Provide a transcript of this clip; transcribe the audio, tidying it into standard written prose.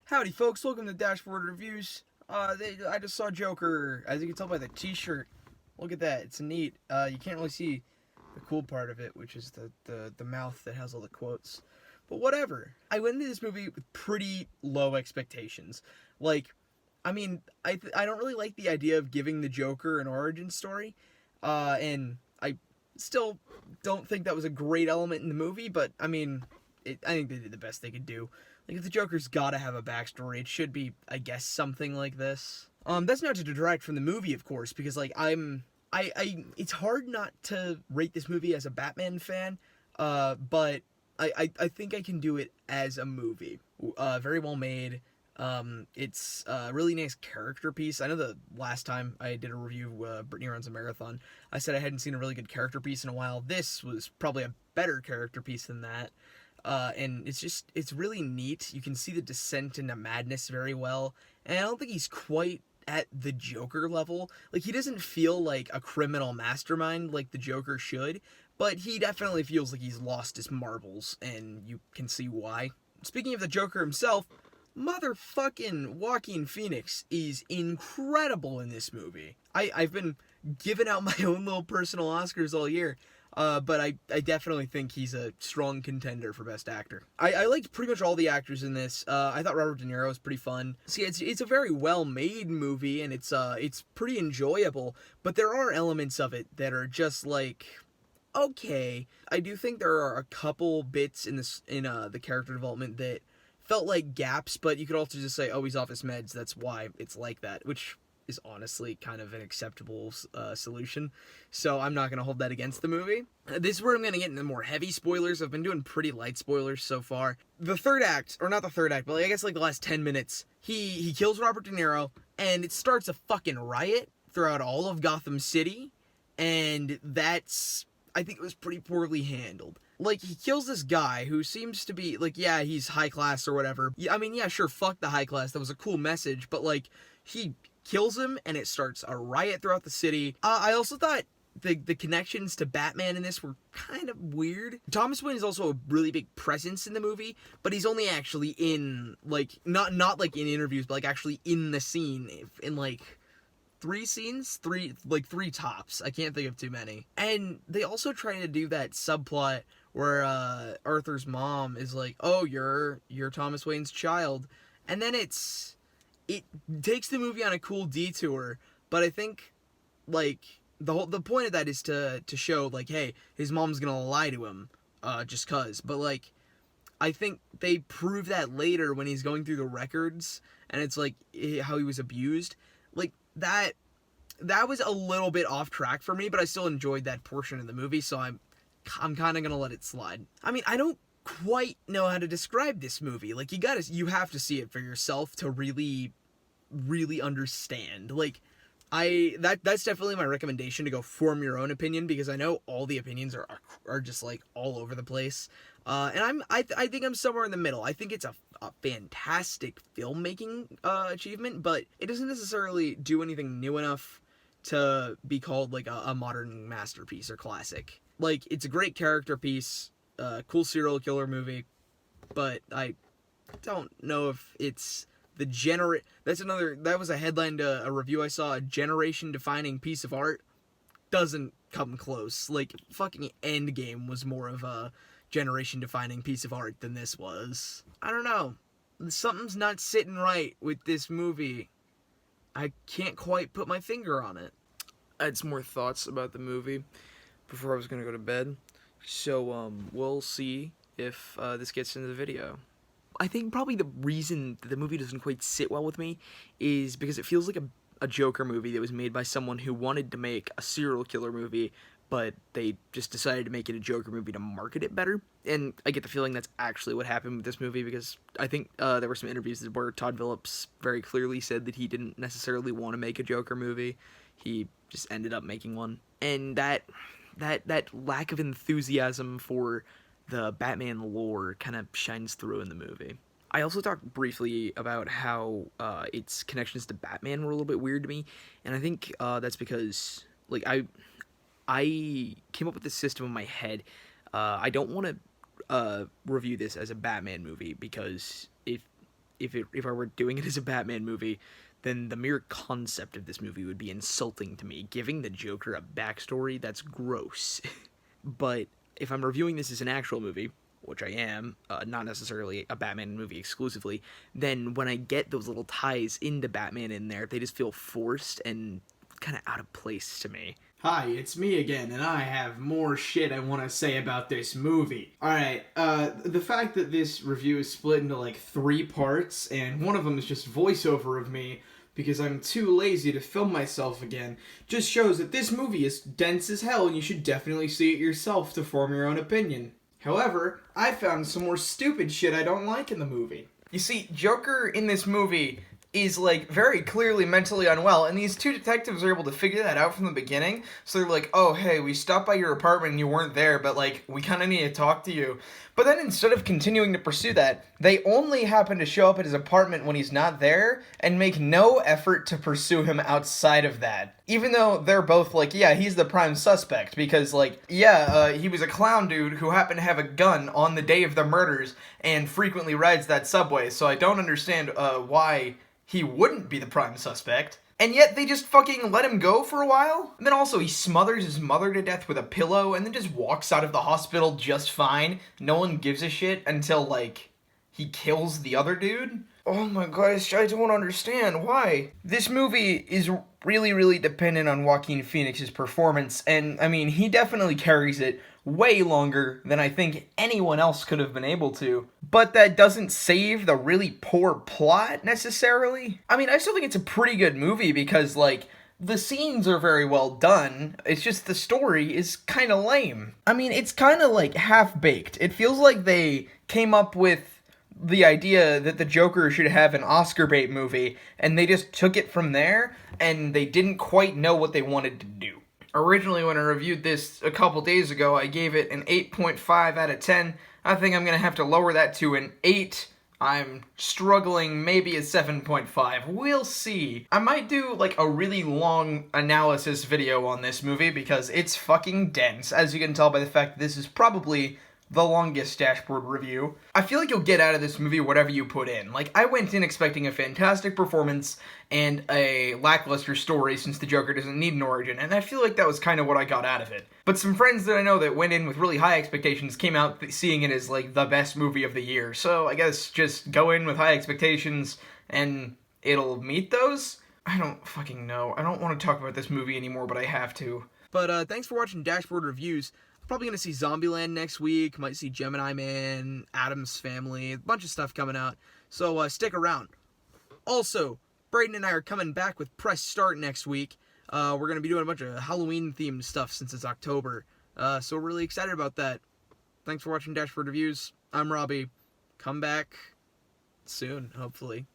Howdy, folks. Welcome to Dashboard Reviews. I just saw Joker, as you can tell by the t-shirt. Look at that. It's neat. You can't really see the cool part of it, which is the mouth that has all the quotes. But whatever. I went into this movie with pretty low expectations. I don't really like the idea of giving the Joker an origin story. And I still don't think that was a great element in the movie, but, I think they did the best they could do. If the Joker's gotta have a backstory, it should be, I guess, something like this. That's not to detract from the movie, of course, because, it's hard not to rate this movie as a Batman fan, but I think I can do it as a movie. Very well made. It's a really nice character piece. I know the last time I did a review of Brittany Runs a Marathon, I said I hadn't seen a really good character piece in a while. This was probably a better character piece than that. And it's really neat. You can see the descent into madness very well. And I don't think he's quite at the Joker level. He doesn't feel like a criminal mastermind like the Joker should, but he definitely feels like he's lost his marbles, and you can see why. Speaking of the Joker himself, motherfucking Joaquin Phoenix is incredible in this movie. I've been giving out my own little personal Oscars all year. But I definitely think he's a strong contender for Best Actor. I liked pretty much all the actors in this. I thought Robert De Niro was pretty fun. See, it's a very well-made movie, and it's pretty enjoyable, but there are elements of it that are just okay. I do think there are a couple bits in the character development that felt like gaps, but you could also just say, oh, he's off his meds, that's why it's like that, which is honestly kind of an acceptable solution, so I'm not going to hold that against the movie. This is where I'm going to get into more heavy spoilers. I've been doing pretty light spoilers so far. The third act, or not the third act, but I guess the last 10 minutes, he kills Robert De Niro, and it starts a fucking riot throughout all of Gotham City, and I think it was pretty poorly handled. He kills this guy who seems to be, yeah, he's high class or whatever. Yeah, sure, fuck the high class, that was a cool message, but, he kills him, and it starts a riot throughout the city. I also thought the connections to Batman in this were kind of weird. Thomas Wayne is also a really big presence in the movie, but he's only actually in, not in interviews, but, actually in the scene, in, 3 scenes? Three tops. I can't think of too many. And they also try to do that subplot where, Arthur's mom is oh, you're Thomas Wayne's child. And then it takes the movie on a cool detour, but I think, the point of that is to show, hey, his mom's gonna lie to him, just cause. But, I think they prove that later when he's going through the records, and it's, how he was abused. That was a little bit off track for me, but I still enjoyed that portion of the movie, so I'm kind of gonna let it slide. I don't quite know how to describe this movie. You have to see it for yourself to really understand. That's definitely my recommendation, to go form your own opinion, because I know all the opinions are just all over the place. And I think I'm somewhere in the middle. I think it's a fantastic filmmaking achievement, but it doesn't necessarily do anything new enough to be called a modern masterpiece or classic. It's a great character piece, cool serial killer movie, but I don't know if it's that was a headline to a review I saw, a generation defining piece of art. Doesn't come close. Fucking Endgame was more of a generation defining piece of art than this was. I don't know. Something's not sitting right with this movie. I can't quite put my finger on it. I had some more thoughts about the movie before I was gonna go to bed, so we'll see if this gets into the video. I think probably the reason that the movie doesn't quite sit well with me is because it feels like a Joker movie that was made by someone who wanted to make a serial killer movie, but they just decided to make it a Joker movie to market it better. And I get the feeling that's actually what happened with this movie, because I think there were some interviews where Todd Phillips very clearly said that he didn't necessarily want to make a Joker movie. He just ended up making one. And that lack of enthusiasm for the Batman lore kind of shines through in the movie. I also talked briefly about how its connections to Batman were a little bit weird to me, and I think that's because I came up with this system in my head. I don't want to review this as a Batman movie, because if if I were doing it as a Batman movie, then the mere concept of this movie would be insulting to me. Giving the Joker a backstory, that's gross. But if I'm reviewing this as an actual movie, which I am, not necessarily a Batman movie exclusively, then when I get those little ties into Batman in there, they just feel forced and kind of out of place to me. Hi, it's me again, and I have more shit I want to say about this movie. Alright, the fact that this review is split into like 3 parts, and one of them is just voiceover of me, because I'm too lazy to film myself again, just shows that this movie is dense as hell, and you should definitely see it yourself to form your own opinion. However, I found some more stupid shit I don't like in the movie. You see, Joker in this movie is, like, very clearly mentally unwell, and these 2 detectives are able to figure that out from the beginning, so they're like, oh, hey, we stopped by your apartment and you weren't there, but, like, we kind of need to talk to you. But then instead of continuing to pursue that, they only happen to show up at his apartment when he's not there, and make no effort to pursue him outside of that. Even though they're both like, yeah, he's the prime suspect, because, like, yeah, he was a clown dude who happened to have a gun on the day of the murders, and frequently rides that subway, so I don't understand, why he wouldn't be the prime suspect. And yet they just fucking let him go for a while? And then also he smothers his mother to death with a pillow and then just walks out of the hospital just fine. No one gives a shit until, like, he kills the other dude? Oh my gosh, I don't understand. Why? This movie is really, really dependent on Joaquin Phoenix's performance, and, I mean, he definitely carries it way longer than I think anyone else could have been able to. But that doesn't save the really poor plot, necessarily. I mean, I still think it's a pretty good movie because, like, the scenes are very well done, it's just the story is kind of lame. I mean, it's kind of, like, half-baked. It feels like they came up with the idea that the Joker should have an Oscar bait movie, and they just took it from there, and they didn't quite know what they wanted to do. Originally, when I reviewed this a couple days ago, I gave it an 8.5 out of 10. I think I'm gonna have to lower that to an 8. I'm struggling, maybe a 7.5. We'll see. I might do, like, a really long analysis video on this movie, because it's fucking dense, as you can tell by the fact that this is probably the longest dashboard review. I feel like you'll get out of this movie whatever you put in. Like, I went in expecting a fantastic performance and a lackluster story since the Joker doesn't need an origin, and I feel like that was kind of what I got out of it. But some friends that I know that went in with really high expectations came out seeing it as, like, the best movie of the year. So I guess just go in with high expectations and it'll meet those? I don't fucking know. I don't want to talk about this movie anymore, but I have to. But thanks for watching Dashboard Reviews. Probably gonna see Zombieland next week, might see Gemini Man, Addams Family, a bunch of stuff coming out, so stick around. Also, Brayden and I are coming back with Press Start next week. We're gonna be doing a bunch of Halloween-themed stuff since it's October, so we're really excited about that. Thanks for watching Dashboard Reviews. I'm Robbie. Come back soon, hopefully.